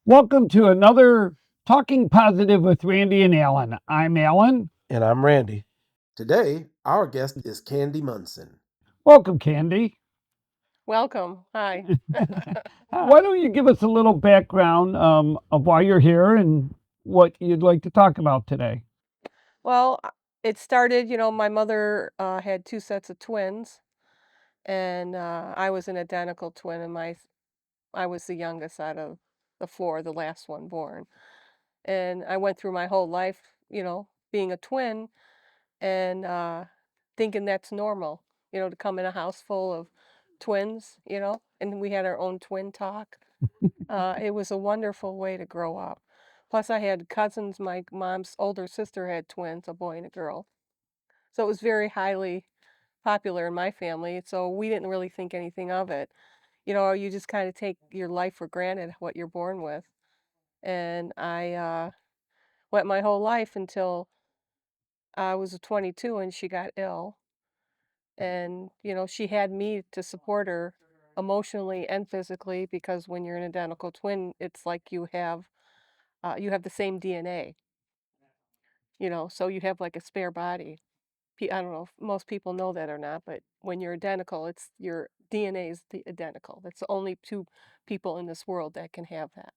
Welcome to another Talking Positive with Randy and Alan. I'm Alan. And I'm Randy. Today, our guest is Candy Munson. Welcome, Candy. Welcome. Hi. Why don't you give us a little background of why you're here and what you'd like to talk about today? Well, it started, my mother had two sets of twins, and I was an identical twin, and I was the youngest out of the four, the last one born. And I went through my whole life, being a twin and thinking that's normal, to come in a house full of twins, and we had our own twin talk. It was a wonderful way to grow up. Plus, I had cousins. My mom's older sister had twins, a boy and a girl. So it was very highly popular in my family. So we didn't really think anything of it. You just kind of take your life for granted, what you're born with. And I went my whole life until I was 22 and she got ill. And, she had me to support her emotionally and physically because when you're an identical twin, it's like you have the same DNA, so you have like a spare body. I don't know if most people know that or not, but when you're identical, it's your DNA is the identical. That's the only two people in this world that can have that.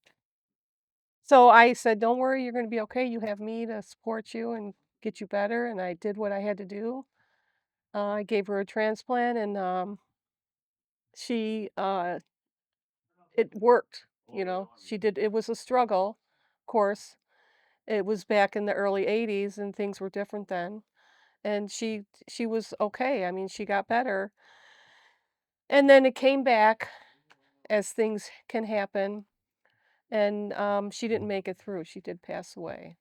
So I said, "Don't worry, you're going to be okay. You have me to support you and get you better." And I did what I had to do. I gave her a transplant, and she it worked. She did. It was a struggle, of course. It was back in the early '80s, and things were different then. And she was okay. I mean, she got better. And then it came back as things can happen, and she didn't make it through. She did pass away.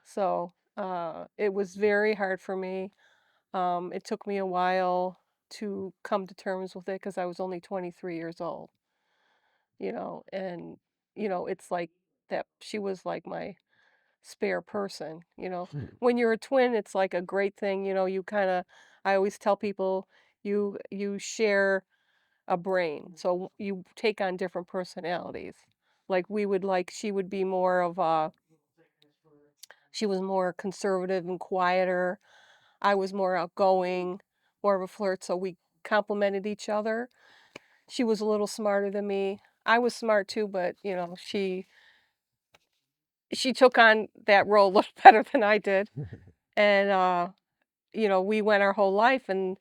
So it was very hard for me. It took me a while to come to terms with it because I was only 23 years old, and it's like that she was like my spare person. Hmm. When you're a twin, it's like a great thing, you kind of I always tell people you share a brain. So you take on different personalities. Like she would be more of she was more conservative and quieter. I was more outgoing, more of a flirt. So we complemented each other. She was a little smarter than me. I was smart too, but she took on that role a little better than I did. And we went our whole life and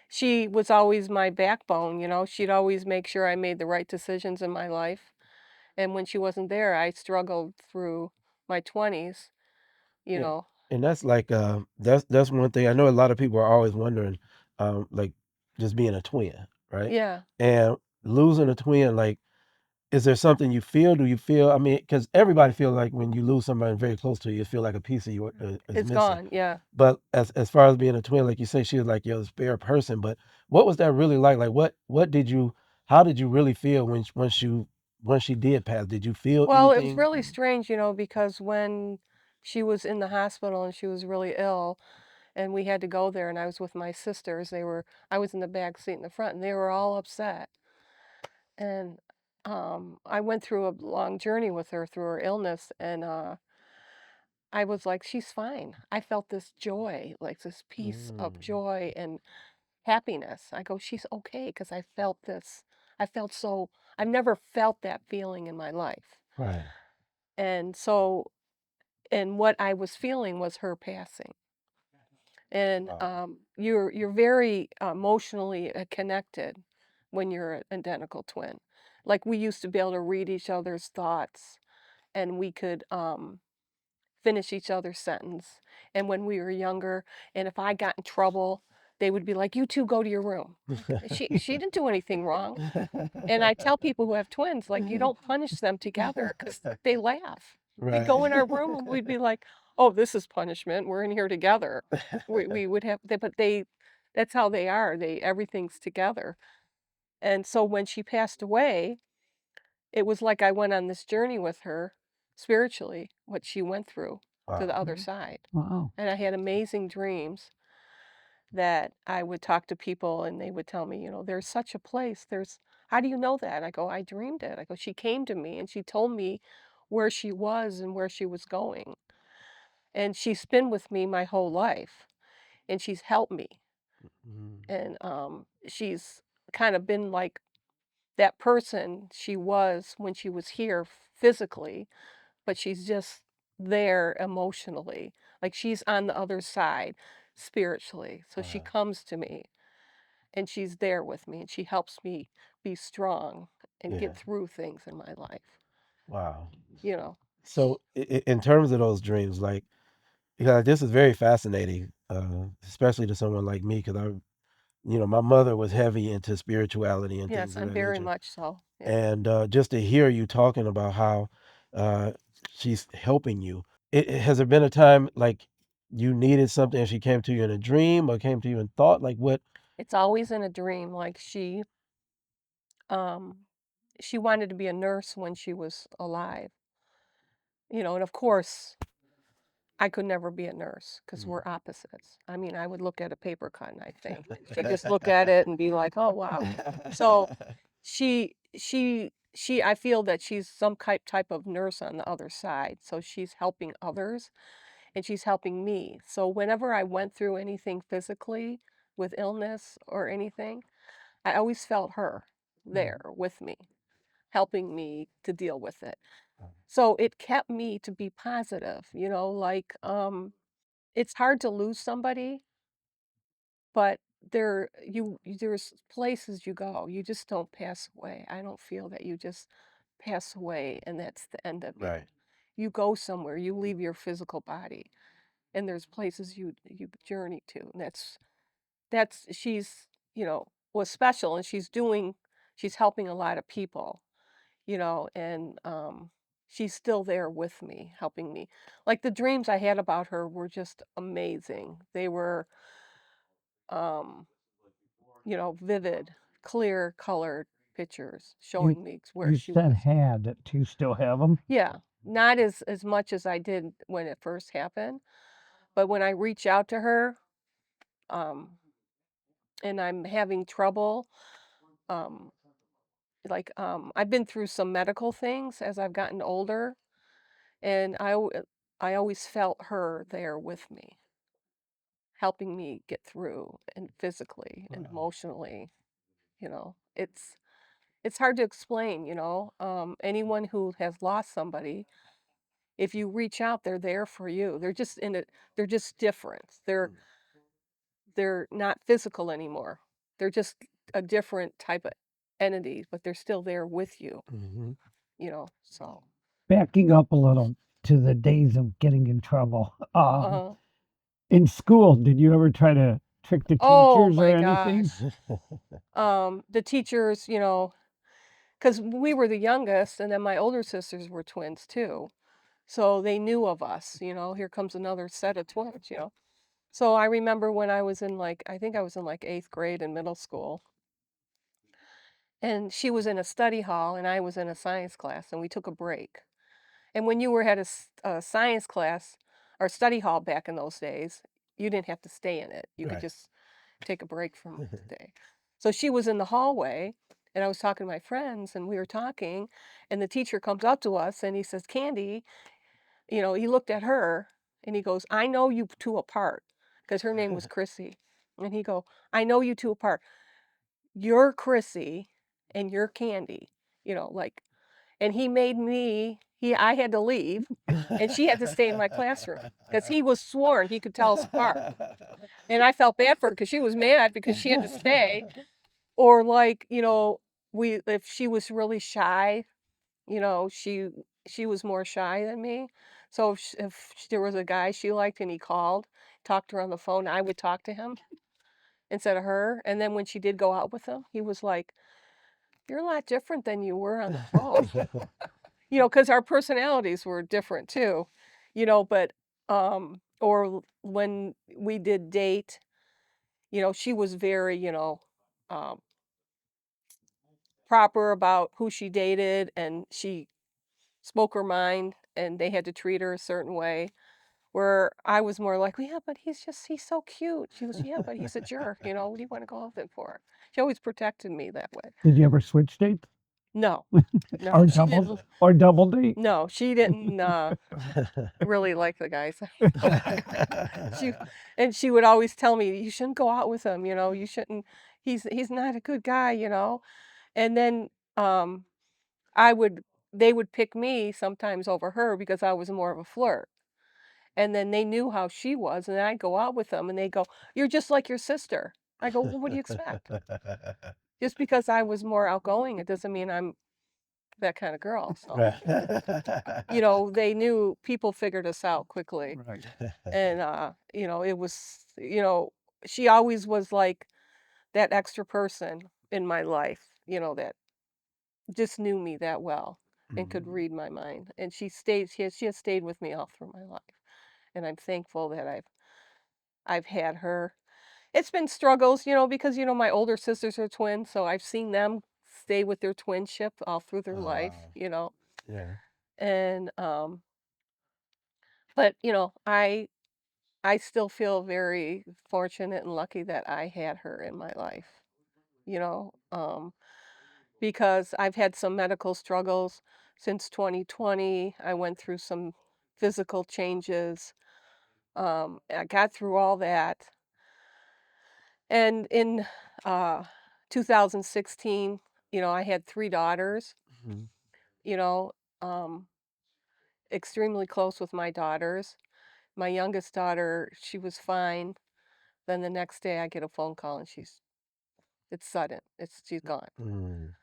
she was always my backbone. She'd always make sure I made the right decisions in my life. And when she wasn't there, I struggled through my 20s, you Yeah. know. And that's one thing. I know a lot of people are always wondering, like just being a twin, right? Yeah, And losing a twin, like, is there something you feel? Do you feel? I mean, because everybody feels like when you lose somebody very close to you, you feel like a piece of you is it's missing. gone. Yeah. But as far as being a twin, like you say, she was like your spare person. But what was that really like? Like what did you? How did you really feel when she did pass? Did you feel Well, it was anything? really strange, because when she was in the hospital and she was really ill and we had to go there and I was with my sisters, I was in the back seat in the front and they were all upset. And I went through a long journey with her through her illness and I was like, she's fine. I felt this joy, like this piece of Mm, joy and happiness. I go, she's okay because I felt this. I felt so, I've never felt that feeling in my life. right. And so, and what I was feeling was her passing. And Wow. you're very emotionally connected when you're an identical twin. Like we used to be able to read each other's thoughts, and we could finish each other's sentence. And when we were younger, and if I got in trouble, they would be like, "You two go to your room." She didn't do anything wrong. And I tell people who have twins, like, you don't punish them together because they laugh. We'd go Right. in our room and we'd be like, "Oh, this is punishment. We're in here together." We would have, but that's how they are. Everything's together. And so when she passed away, it was like I went on this journey with her spiritually, what she went through to the Wow. other side. Wow. And I had amazing dreams. that I would talk to people and they would tell me, "There's such a place. How do you know that?" I go, "I dreamed it." I go, "She came to me and she told me where she was and where she was going. And she's been with me my whole life and she's helped me. Mhm. And she's kind of been like that person she was when she was here physically, but she's just there emotionally. Like she's on the other side spiritually. So she Wow. comes to me and she's there with me and she helps me be strong and Yeah. get through things in my life, Wow. you know. So in terms of those dreams, like, because this is very fascinating, especially to someone like me, because my mother was heavy into spirituality and Yes, things of I'm that very nature. much so. Yeah. And just to hear you talking about how uh, she's helping you, has there been a time like you needed something and she came to you in a dream or came to you in thought? Like what? It's always in a dream. Like um she wanted to be a nurse when she was alive. And of course I could never be a nurse because Mm. we're opposites. I mean, I would look at a paper cut and I think she'd just look at it and be like, "Oh wow." So I feel that she's some type of nurse on the other side. So she's helping others and she's helping me. So whenever I went through anything physically with illness or anything, I always felt her there Mhm. with me, helping me to deal with it. So it kept me to be positive, like it's hard to lose somebody, but there's places you go. You just don't pass away. I don't feel that you just pass away and that's the end of you. Right. You go somewhere, you leave your physical body, and there's places you journey to. And that's she's, was special and she's helping a lot of people, and she's still there with me, helping me. Like the dreams I had about her were just amazing. They were um vivid, clear colored pictures You showing me where you she said was. had. Do you still have them? Yeah, not as much as I did when it first happened, but when I reach out to her, um, and I'm having trouble, um, I've been through some medical things as I've gotten older, and I always felt her there with me, helping me get through and physically and Wow. emotionally. It's hard to explain, anyone who has lost somebody, if you reach out, they're there for you. They're just different. They're not physical anymore. They're just a different type of entity, but they're still there with you, Hmm. so. Backing up a little to the days of getting in trouble. Uh-huh. In school, did you ever try to trick the Oh teachers or my anything? gosh. The teachers, because we were the youngest, and then my older sisters were twins too. So they knew of us, here comes another set of twins. So I remember when I was in I think I was in like eighth grade in middle school, and she was in a study hall and I was in a science class, and we took a break. And when you were at a science class or study hall back in those days, you didn't have to stay in it. You could Right. just take a break from the day. So she was in the hallway, and I was talking to my friends, and we were talking, and the teacher comes up to us and he says, "Candy," he looked at her and he goes, "I know you two apart," because her name was Chrissy. And he go, "I know you two apart. You're Chrissy and you're Candy." Like, and he made me he I had to leave and she had to stay in my classroom because he was sworn he could tell us apart. And I felt bad for her because she was mad because she had to stay. Or like, we if she was really shy, she was more shy than me. So if there was a guy she liked and he called, talked to her on the phone, I would talk to him instead of her. And then when she did go out with him, he was like, "You're a lot different than you were on the phone." Because our personalities were different too, but when we did date, she was very, um, proper about who she dated and she spoke her mind and they had to treat her a certain way. where I was more like, "Well, yeah, but he's so cute." She goes, "Yeah, but he's a jerk, what do you wanna go out with him for?" She always protected me that way. Did you ever switch dates No. No, or she double didn't or double date? no, she didn't, really like the guys. She and she would always tell me, "You shouldn't go out with him, you shouldn't he's not a good guy," And then, I would they would pick me sometimes over her because I was more of a flirt. And then they knew how she was, and I'd go out with them, and they go, "You're just like your sister." I go, "Well, what do you expect?" Just because I was more outgoing, it doesn't mean I'm that kinda girl, so, they knew people figured us out quickly, Right. and, it was she always was like that extra person in my life, that just knew me that well and could Mhm. read my mind, and she has stayed with me all through my life, and I'm thankful that I've had her. It's been struggles, because, my older sisters are twins, so I've seen them stay with their twinship all through their Oh, life, wow. Yeah. and, but, I still feel very fortunate and lucky that I had her in my life, you know, um, because I've had some medical struggles since 2020. I went through some physical changes. I got through all that. And in 2016, I had three daughters, Mhm. you know, um, extremely close with my daughters. My youngest daughter, she was fine. Then the next day I get a phone call and it's sudden. She's gone. Mm.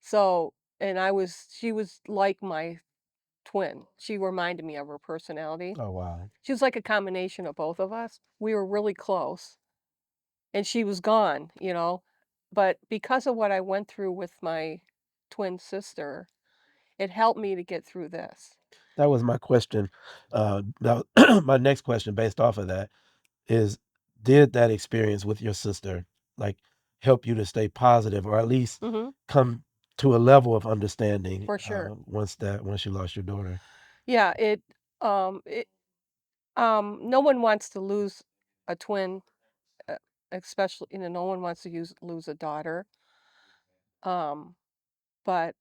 So, and she was like my twin. She reminded me of her personality. Oh, wow. She was like a combination of both of us. We were really close and she was gone, but because of what I went through with my twin sister, it helped me to get through this. That was my question. Now my next question based off of that is, did that experience with your sister, like, help you to stay positive or at least Mhm. come to a level of understanding, For sure. once you lost your daughter? Yeah, no one wants to lose a twin, uh, especially, no one wants to lose a daughter. Um, but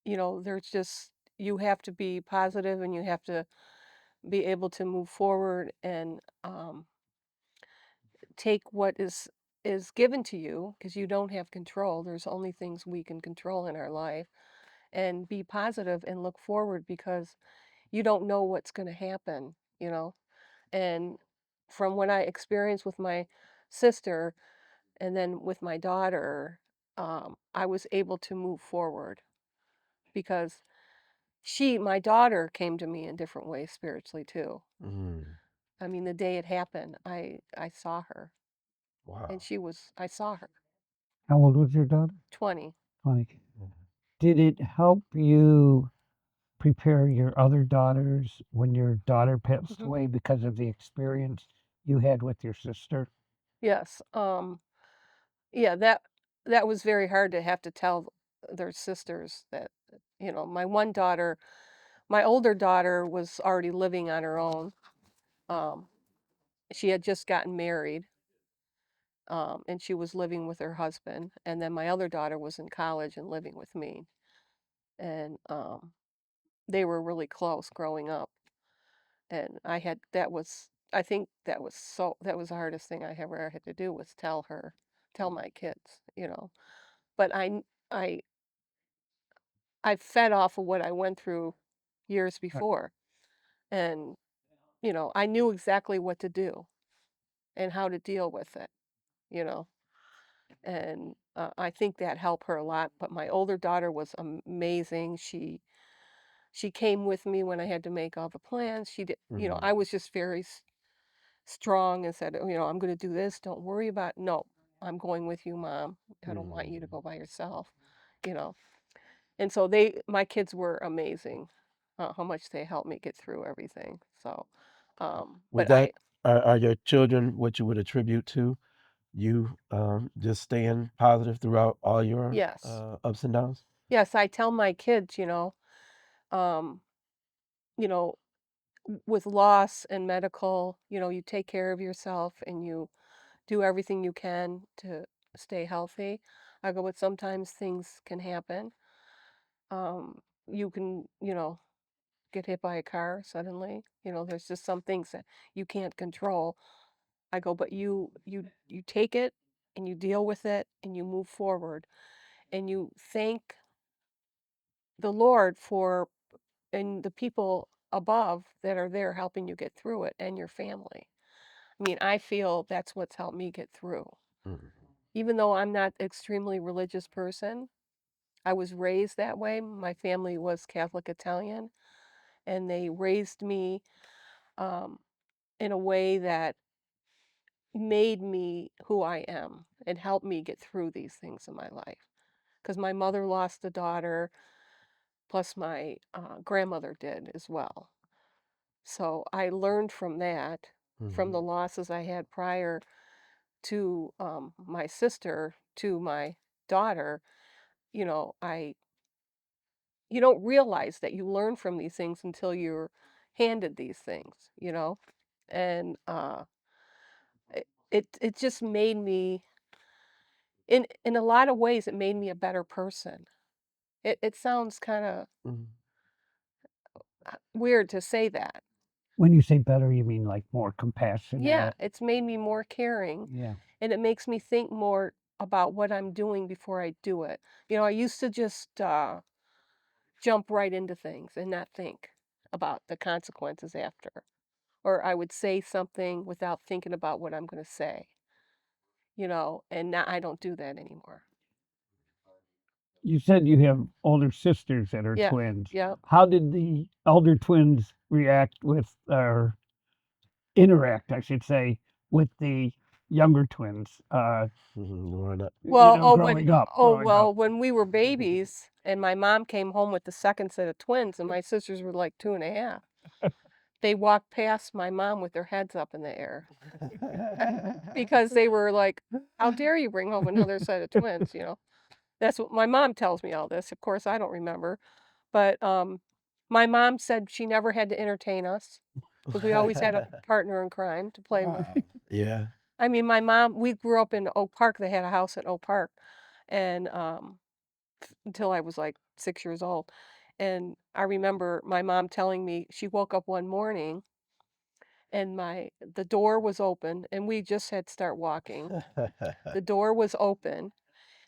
there's just you have to be positive and you have to be able to move forward and take what is given to you because you don't have control. There's only things we can control in our life and be positive and look forward because you don't know what's going to happen, And from what I experienced with my sister and then with my daughter, I was able to move forward because my daughter came to me in different ways spiritually too. Mm. I mean, the day it happened, I saw her and Wow. I saw her How old was your daughter? 20. 20. Mhm. Did it help you prepare your other daughters when your daughter passed Hmm. away because of the experience you had with your sister? Yes. Yeah, that was very hard to have to tell their sisters that, my older daughter was already living on her own. Um, she had just gotten married, and she was living with her husband. And then my other daughter was in college and living with me. And they were really close growing up. And I think that was the hardest thing I ever had to do was tell my kids, But I I fed off of what I went through years Right. before. And, I knew exactly what to do and how to deal with it, you know. And I think that helped her a lot. But my older daughter was amazing. She came with me when I had to make all the plans. She did, Mhm. I was just very strong and said, I'm going to do this. Don't worry about. No, I'm going with you, Mom. I don't want you to Mhm. go by yourself, you know. And so my kids were amazing, how much they helped me get through everything. So, Was but that are your children what you would attribute to you, just staying positive throughout all your, yes, ups and downs? yes, I tell my kids, um, you know, with loss and medical, you take care of yourself and you do everything you can to stay healthy. I go, but sometimes things can happen. You can, get hit by a car suddenly. There's just some things that you can't control. I go, but you take it and you deal with it and you move forward and you thank the Lord for and the people above that are there helping you get through it and your family. I mean, I feel that's what's helped me get through. Mhm. Even though I'm not extremely religious person, I was raised that way. My family was Catholic Italian, and they raised me um, in a way that made me who I am and helped me get through these things in my life. Because my mother lost a daughter, plus my grandmother did as well. So I learned from that, from Mhm. the losses I had prior to my sister, to my daughter. I you don't realize that you learn from these things until you're handed these things. And it just made me in a lot of ways it made me a better person. It sounds kind of Mhm. weird to say that. When you say better, you mean like more Yeah, compassionate? it's made me more caring, Yeah. and it makes me think more about what I'm doing before I do it. I used to just jump right into things and not think about the consequences after. Or I would say something without thinking about what I'm going to say, and now I don't do that anymore. You said you have older sisters that are Yeah, twins. yeah. How did the elder twins react with or interact, I should say, with the younger twins, Mhm. Growing up. Well, growing up? when we were babies and my mom came home with the second set of twins and my sisters were like 2.5, they walked past my mom with their heads up in the air because they were like, how dare you bring home another set of twins? That's what my mom tells me all this. Of course, I don't remember. But my mom said she never had to entertain us because we always had a partner in crime to play with. Yeah. I mean, my mom, we grew up in Oak Park. They had a house in Oak Park. And until I was like 6 years old. And I remember my mom telling me she woke up one morning and the door was open and we just had start walking. The door was open.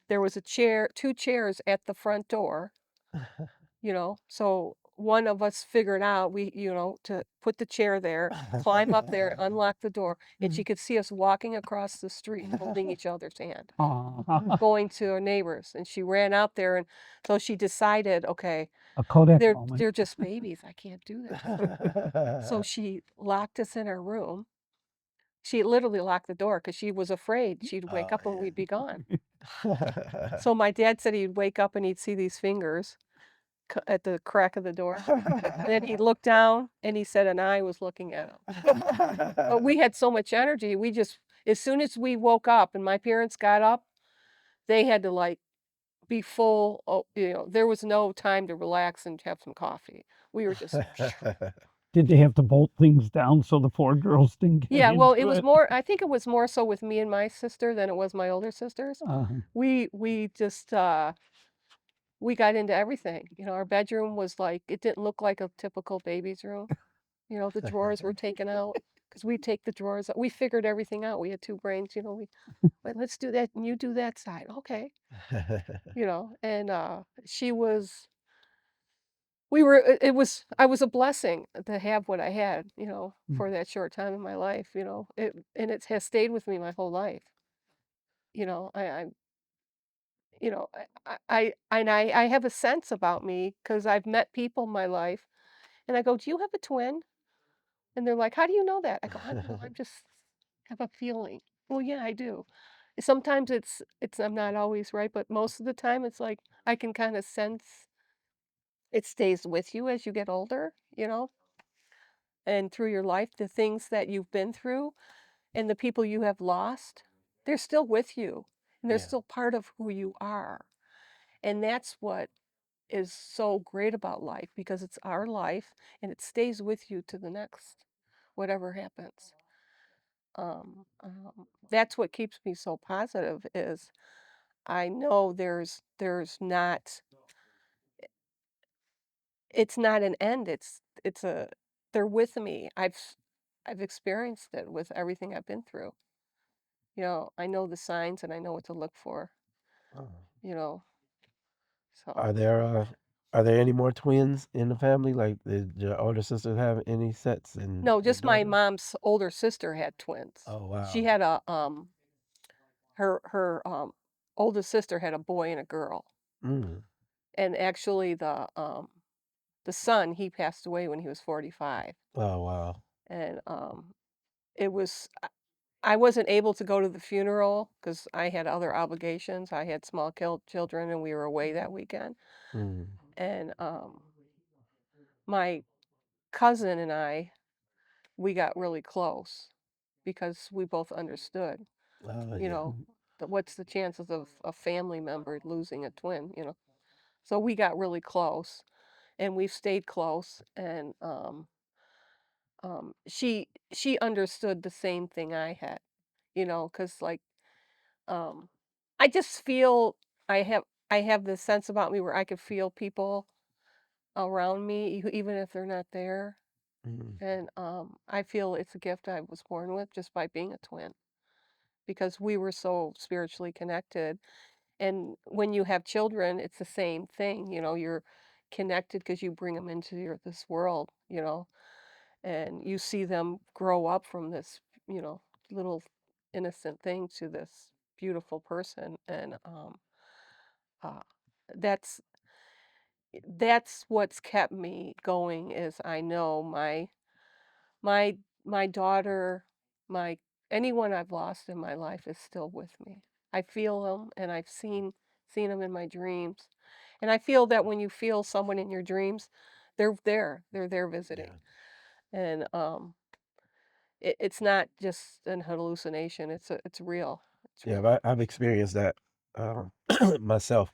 There was a chair, two chairs at the front door. So one of us figured out to put the chair there, climb up there, unlock the door, and she could see us walking across the street holding each other's hand, Aw, going to our neighbors. And she ran out there and so she decided, okay, a Kodak they're moment. they're just babies. I can't do this. So she locked us in our room. She literally locked the door because she was afraid she'd wake Oh, up and we'd be gone. yeah. So my dad said he'd wake up and he'd see these fingers at the crack of the door. Then he looked down and he said an eye was looking at him. But we had so much energy. As soon as we woke up and my parents got up, they had to like be full. Oh, there was no time to relax and have some coffee. We were just, Did they have to bolt things down so the 4 girls didn't get yeah. Well, it into was it? more. I think it was more so with me and my sister than it was my older sisters. Uh, We just we got into everything. Our bedroom was like it didn't look like a typical baby's room. The drawers were taken out because we take the drawers out. We figured everything out. We had two brains. Wait, let's do that, and you do that side. Okay. And she was. We were. It was. I was a blessing to have what I had. mm, For that short time in my life. It has stayed with me my whole life. I I have a sense about me because I've met people in my life, and I go, "Do you have a twin?" And they're like, "How do you know that?" I go, "I don't know. I'm just have a feeling." Well, yeah, I do. Sometimes it's I'm not always right, but most of the time it's like I can kind of sense it stays with you as you get older, and through your life, the things that you've been through and the people you have lost, they're still with you and they're Yeah. still part of who you are. And that's what is so great about life because it's our life and it stays with you to the next whatever happens. That's what keeps me so positive is I know there's not it's not an end. It's a they're with me. I've experienced it with everything I've been through. I know the signs and I know what to look for, Oh. you know. Are So there are there any more twins in the family? Like, did your older sisters have any sets and no, your just my daughter? mom's older sister had twins. Oh She wow. had a her oldest sister had a boy and a girl. Mm. And actually the son, he passed away when he was 45. Oh wow. And it was I wasn't able to go to the funeral because I had other obligations. I had small children and we were away that weekend. Mm. And my cousin and we got really close because we both understood, Oh you yeah. know, that what's the chances of a family member losing a twin. So we got really close and we've stayed close and she understood the same thing I had, because like um I just feel I have I have this sense about me where I could feel people around me even if they're not there. Mm. And I feel it's a gift I was born with just by being a twin because we were so spiritually connected. And when you have children, it's the same thing, you're connected because you bring them into this world, and you see them grow up from this, you know, little innocent thing to this beautiful person. And uh, that's that's what's kept me going is I know my daughter, my anyone I've lost in my life is still with me. I feel them and I've seen them in my dreams. And I feel that when you feel someone in your dreams, they're there. They're there visiting. Yeah. And it's not just an hallucination. It's real. It's Yeah, real. I've experienced that um, myself.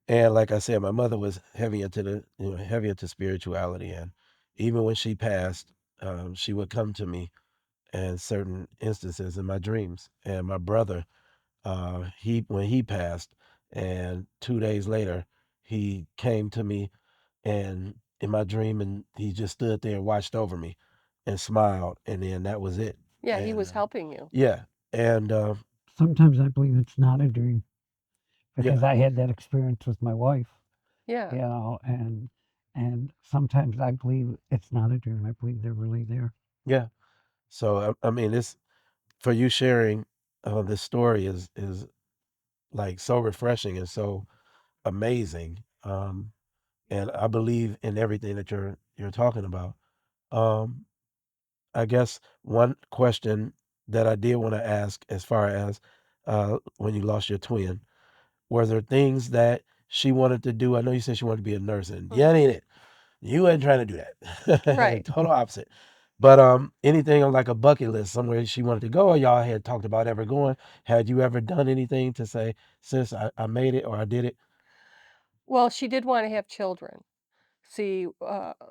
And like I said, my mother was heavy into heavy into spirituality, and even when she passed, she would come to me in certain instances in my dreams. And my brother, he when he passed, and 2 days later, he came to me and in my dream, and he just stood there and watched over me, and smiled, and then that was it. Yeah, he And was helping you. yeah, and Sometimes I believe it's not a dream yeah, because I had that experience with my wife, Yeah. and sometimes I believe it's not a dream. I believe they're really there. yeah. So I mean, this for you sharing this story is like so refreshing and so amazing. And I believe in everything that you're talking about. Um, I guess one question that I did want to ask, as far as when you lost your twin, were there things that she wanted to do? I know you said she wanted to be a nurse, and yeah, Hmm. ain't it? You ain't trying to do that. Right. Total opposite. But anything on like a bucket list somewhere she wanted to go, or y'all had talked about ever going? Had you ever done anything to say, sis, I made it or I did it? Well, she did want to have children. See,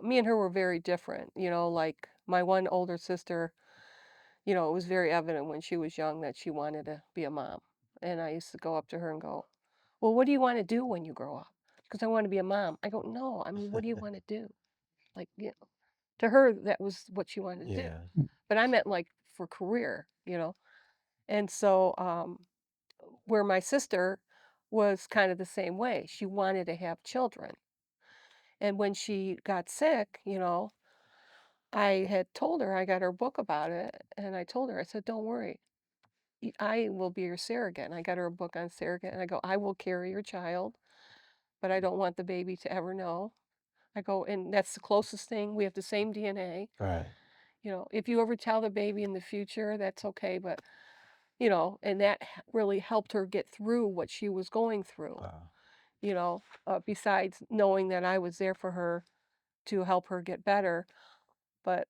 me and her were very different. Like my one older sister, it was very evident when she was young that she wanted to be a mom. And I used to go up to her and go, "Well, what do you want to do when you grow up?" Because I want to be a mom. I go, "No, I mean, what do you want to do?" Like, to her, that was what she wanted to do. Yeah. But I meant like for career. And so, where my sister was kind of the same way, she wanted to have children. And when she got sick, I had told her I got her book about it, and I told her, I said, "Don't worry, I will be your surrogate." And I got her a book on surrogate, and I go, "I will carry your child, but I don't want the baby to ever know." I go, "And that's the closest thing. We have the same DNA. Right. If you ever tell the baby in the future, that's okay, but." And that really helped her get through what she was going through, Wow. besides knowing that I was there for her to help her get better. But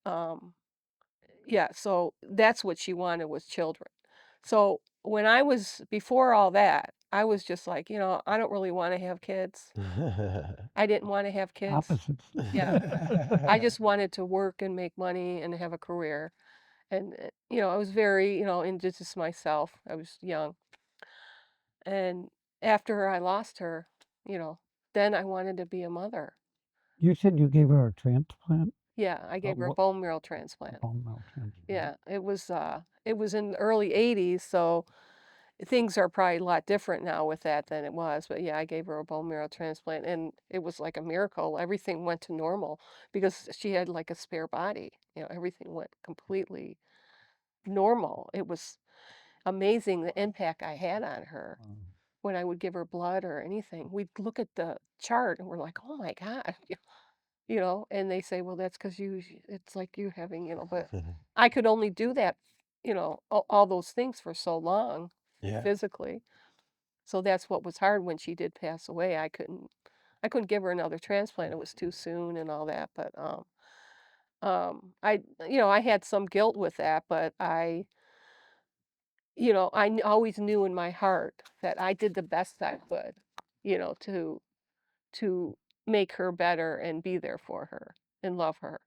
yeah, so that's what she wanted was children. So when I was before all that, I was just like, I don't really wanna have kids. I didn't wanna have kids. Opposites. Yeah. I just wanted to work and make money and have a career. And, I was very, into just myself. I was young. And after I lost her, you know, then I wanted to be a mother. You said you gave her a transplant? Yeah, I gave her a What bone marrow transplant. bone marrow transplant? Yeah, it was in the early '80s, so things are probably a lot different now with that than it was. But yeah, I gave her a bone marrow transplant and it was like a miracle. Everything went to normal because she had like a spare body. Everything went completely normal. It was amazing the impact I had on her. Wow. When I would give her blood or anything, we'd look at the chart and we're like, "Oh my god," and they say, "Well, that's because it's like you having," but I could only do that, all those things for so long Yeah. physically. So that's what was hard when she did pass away. I couldn't give her another transplant. It was too soon and all that, but I had some guilt with that, but always knew in my heart that I did the best I could, to make her better and be there for her and love her,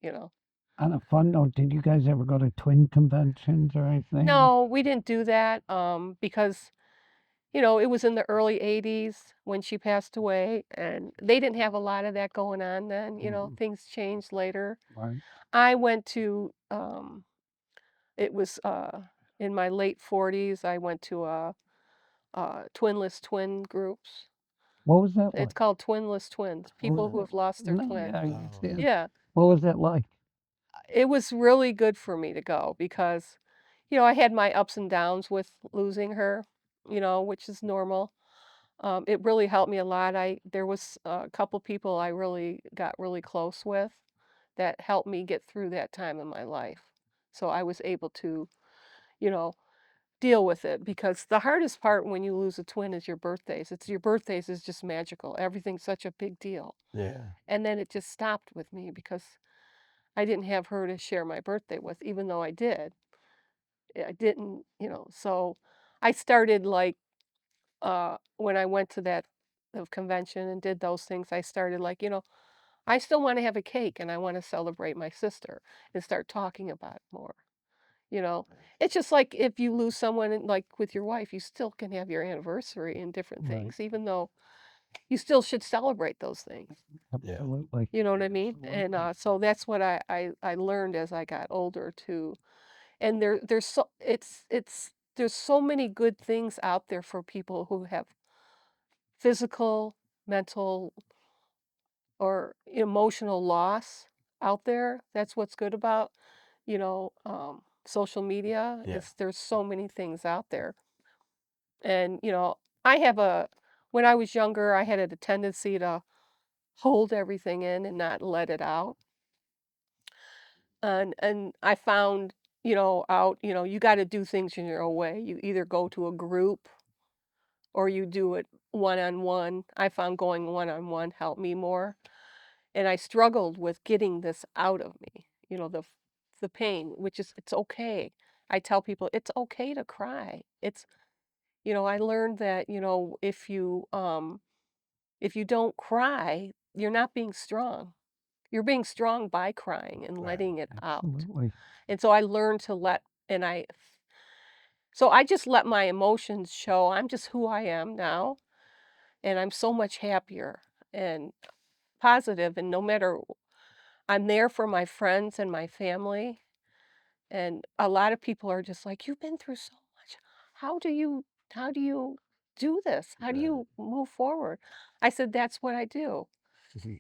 you know. On a fun note, did you guys ever go to twin conventions or anything? No, we didn't do that because it was in the early '80s when she passed away and they didn't have a lot of that going on then, Mhm. things changed later. Right. I went to it was in my late 40s, I went to a twinless twin groups. What was that It's like? called twinless twins, What people was who that? have lost their No, twin. yeah, I Oh, understand. Yeah, What was that like? it was really good for me to go because, I had my ups and downs with losing her, which is normal. It really helped me a lot. There was a couple people I really got really close with that helped me get through that time in my life. So I was able to, you know, deal with it because the hardest part when you lose a twin is your birthdays. It's your birthdays is just magical. Everything's such a big deal. yeah. And then it just stopped with me because I didn't have her to share my birthday with, even though I did. I didn't, so I started like when I went to that convention and did those things, I started like, I still want to have a cake and I want to celebrate my sister and start talking about it more. You know, it's just like if you lose someone like with your wife, you still can have your anniversary and different Right. things, even though you still should celebrate those things. Yeah. Absolutely. You know what I mean? And Absolutely. so that's what I learned as I got older too. And there's so there's so many good things out there for people who have physical, mental, or emotional loss out there. That's what's good about, social media Yeah. is there's so many things out there. And, I have a when I was younger, I had a tendency to hold everything in and not let it out. And I found, out, you got to do things in your own way. You either go to a group or you do it one on one. I found going one on one helped me more. And I struggled with getting this out of me, the pain, which is it's okay. I tell people it's okay to cry. I learned that, if you don't cry, you're not being strong. You're being strong by crying and Right. letting it out. Absolutely. And so I learned to let and I so I just let my emotions show. I'm just who I am now, and I'm so much happier and positive and no matter I'm there for my friends and my family. And a lot of people are just like, "You've been through so much. How do you how do you do this? How do Right. you move forward?" I said, "That's what I do."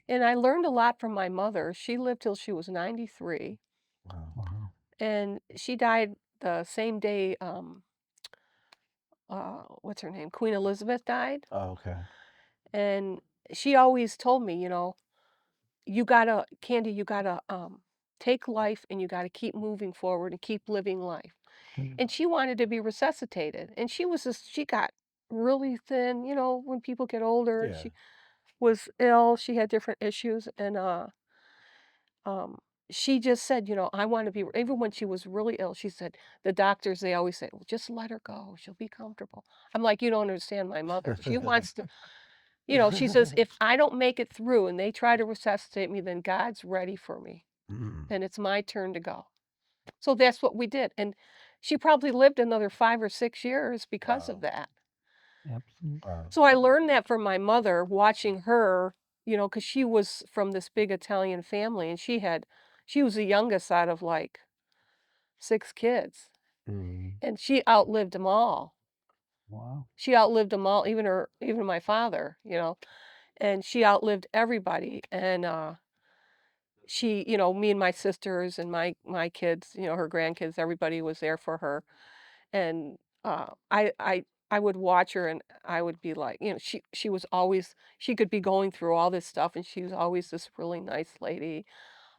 And I learned a lot from my mother. She lived till she was 93, Wow. Wow. and she died the same day, what's her name? Queen Elizabeth died. Oh, okay. And she always told me, "You gotta Candy, you gotta, take life and you gotta keep moving forward and keep living life." Mm. And she wanted to be resuscitated, and she got really thin, when people get older, Yeah. she was ill, she had different issues, and, she just said, "I wanna be," even when she was really ill, she said, the doctors, they always say, "Well, just let her go, she'll be comfortable." I'm like, "You don't understand my mother. She wants to," she says, "If I don't make it through and they try to resuscitate me, then God's ready for me. Mm, Then it's my turn to go." So that's what we did, and she probably lived another 5 or 6 years because of wow, that. Absolutely. wow. So I learned that from my mother, watching her, because she was from this big Italian family, and she was the youngest out of, like, 6 kids, Mhm. and she outlived them all. Wow. She outlived them all, even my father, and she outlived everybody, and, me and my sisters and my kids, her grandkids, everybody was there for her, and, I would watch her, and I would be like, she was always, she could be going through all this stuff, and she was always this really nice lady.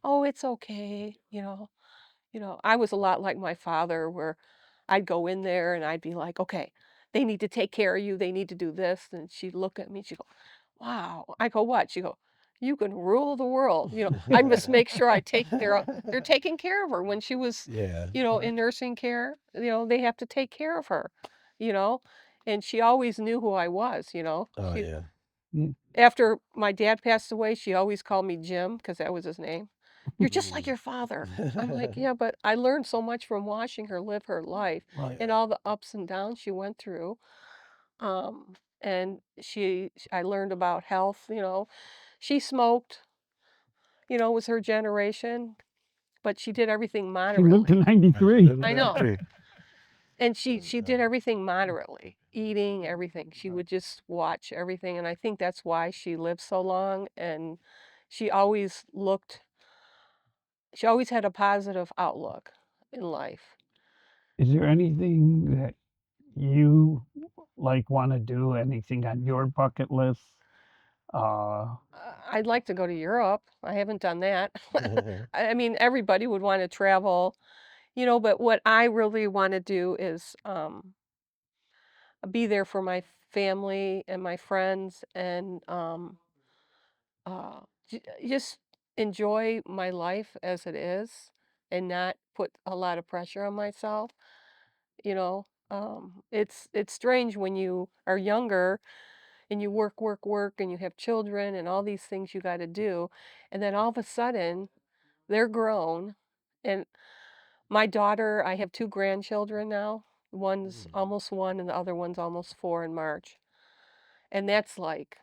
"Oh, it's okay," I was a lot like my father, where I'd go in there and I'd be like, "Okay, they need to take care of you. They need to do this." And she'd look at me, she'd go, "Wow." I go, "What?" She go, "You can rule the world." I must make sure they're taking care of her when she was, Yeah. in nursing care. They have to take care of her, you know. And she always knew who I was. Oh, She yeah. Yeah. After my dad passed away, she always called me Jim because that was his name. "You're just like Mm. your father." I'm like, "Yeah, but I learned so much from watching her live her life Right. and Yeah. all the ups and downs she went through." And I learned about health. She smoked, was her generation, but she did everything She lived to moderately. 93. Living I that know. tree. And she Yeah. did everything moderately, eating everything. She would just watch everything, and I think that's why she lived so long, and she always looked she always had a positive outlook in life. Is there anything that you, like, wanna do? Anything on your bucket list? Uh, I'd like to go to Europe. I haven't done that. I mean, everybody would wanna travel, but what I really wanna do is, be there for my family and my friends, and, uh, just enjoy my life as it is and not put a lot of pressure on myself. It's strange when you are younger and you work, work, work, and you have children and all these things you got to do, and then all of a sudden they're grown. And my daughter, I have two grandchildren now. One's Mm. almost 1, and the other one's almost 4 in March. And that's like,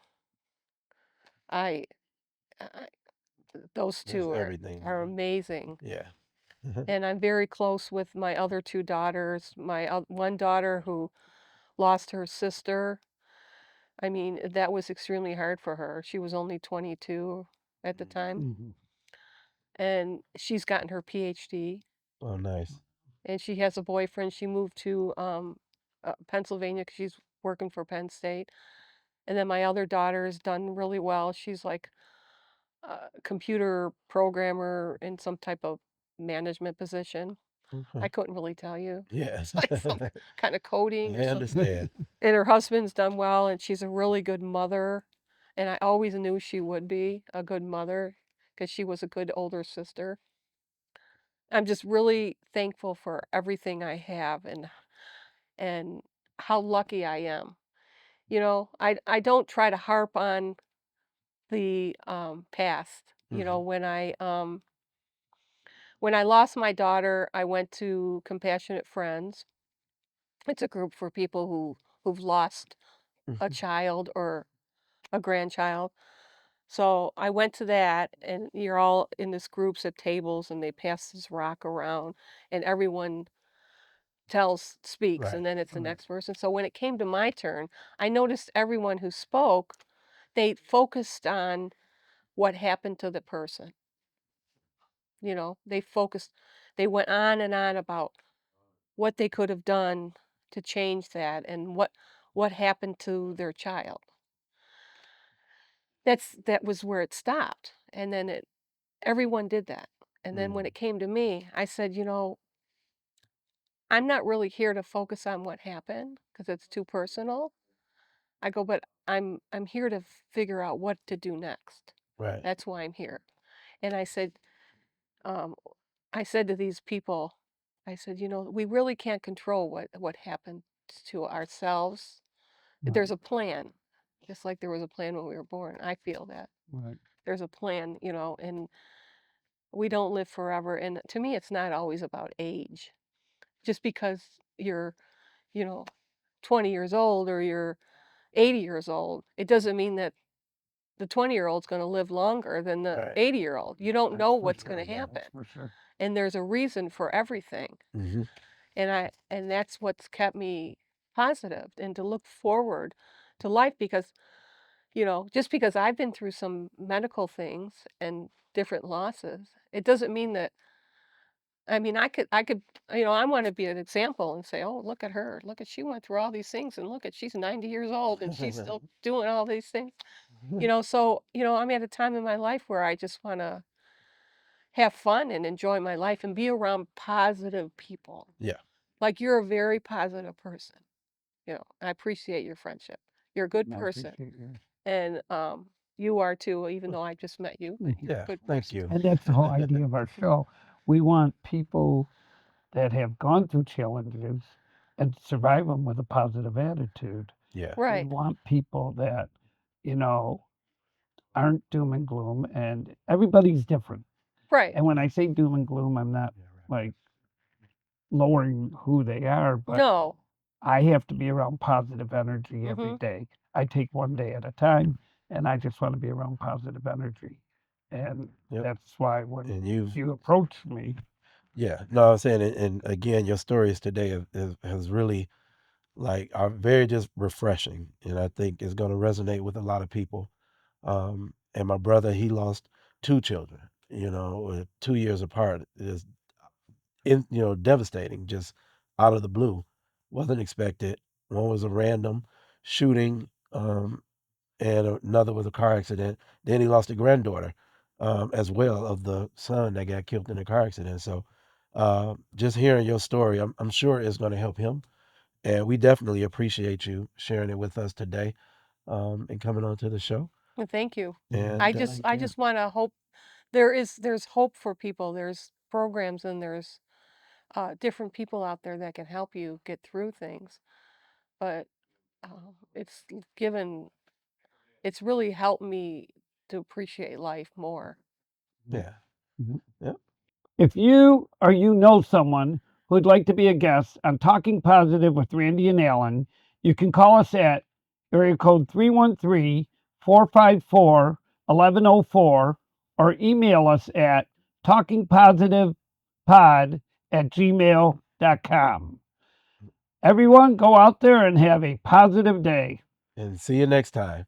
I, I those That's 2 everything to are me. amazing. Yeah. And I'm very close with my other 2 daughters. My one daughter who lost her sister. I mean, that was extremely hard for her. She was only 22 at the Mhm. time, mhm. and she's gotten her PhD, Oh, nice. and she has a boyfriend. She moved to Pennsylvania 'cause she's working for Penn State. And then my other daughter has done really well. She's like a computer programmer in some type of management position. I Okay. couldn't really tell you. Yes. It's like some kind of coding or I something. understand. And her husband's done well, and she's a really good mother, and I always knew she would be a good mother because she was a good older sister. I'm just really thankful for everything I have, and how lucky I am. I don't try to harp on the, past. Mhm. When I lost my daughter, I went to Compassionate Friends. It's a group for people who've lost a Mhm. child or a grandchild. So I went to that, and you're all in this groups at tables, and they pass this rock around, and everyone speaks, Right. and then it's the Right. next person. So when it came to my turn, I noticed everyone who spoke, they focused on what happened to the person. They went on and on about what they could have done to change that, and what happened to their child. That was where it stopped. And then everyone did that. And then when Mm. it came to me, I said, I'm not really here to focus on what happened because it's too personal. I go, but I'm here to figure out what to do next. Right. That's why I'm here. And I said, um, I said to these people, I said, we really can't control what happened to ourselves. Right. There's a plan, just like there was a plan when we were born. I feel that Right. there's a plan, and we don't live forever. And to me, it's not always about age. Just because you're, you know, 20 years old or you're 80 years old, it doesn't mean that the 20-year-old's going to live longer than the Right. 80-year-old. You don't That's know for what's sure. going to Yeah, happen. that's for sure. And there's a reason for everything. Hmm. And that's what's kept me positive and to look forward to life because, just because I've been through some medical things and different losses, it doesn't mean that I mean, I could, I want to be an example and say, "Oh, look at her. Look at she went through all these things and look at she's 90 years old and she's still doing all these things." So, I'm at a time in my life where I just want to have fun and enjoy my life and be around positive people. Yeah. Like you're a very positive person. I appreciate your friendship. You're a good I person. appreciate yours. And you are too, even though I just met you, but you're Yeah. a good Thank person. you. And that's the whole idea of our show. We want people that have gone through challenges and survive them with a positive attitude. Yeah. We Right. want people that, you know, aren't doom and gloom, and everybody's different. Right. And when I say doom and gloom, I'm not like lowering who they are, but No. I have to be around positive energy every Mhm. day. I take one day at a time, and I just want to be around positive energy. And Yep. that's why when And you've, you approach me, yeah. No, I'm saying, and again, your stories today has really are very just refreshing, and I think it's going to resonate with a lot of people. And my brother, he lost two children, 2 years apart. Is devastating, just out of the blue, wasn't expected. One was a random shooting, and another was a car accident. Then he lost a granddaughter, as well, of the son that got killed in a car accident. So, just hearing your story, I'm sure it's going to help him, and we definitely appreciate you sharing it with us today, and coming on to the show. Well, thank you. I And just thank I you. just want to hope there's hope for people. There's programs and there's different people out there that can help you get through things. But it's given it's really helped me to appreciate life more. yeah, Mhm. yep, If you or you know someone who'd like to be a guest on Talking Positive with Randy and Alan, you can call us at area code 313-454-1104 or email us at talkingpositivepod@gmail.com. Everyone, go out there and have a positive day. and see you next time.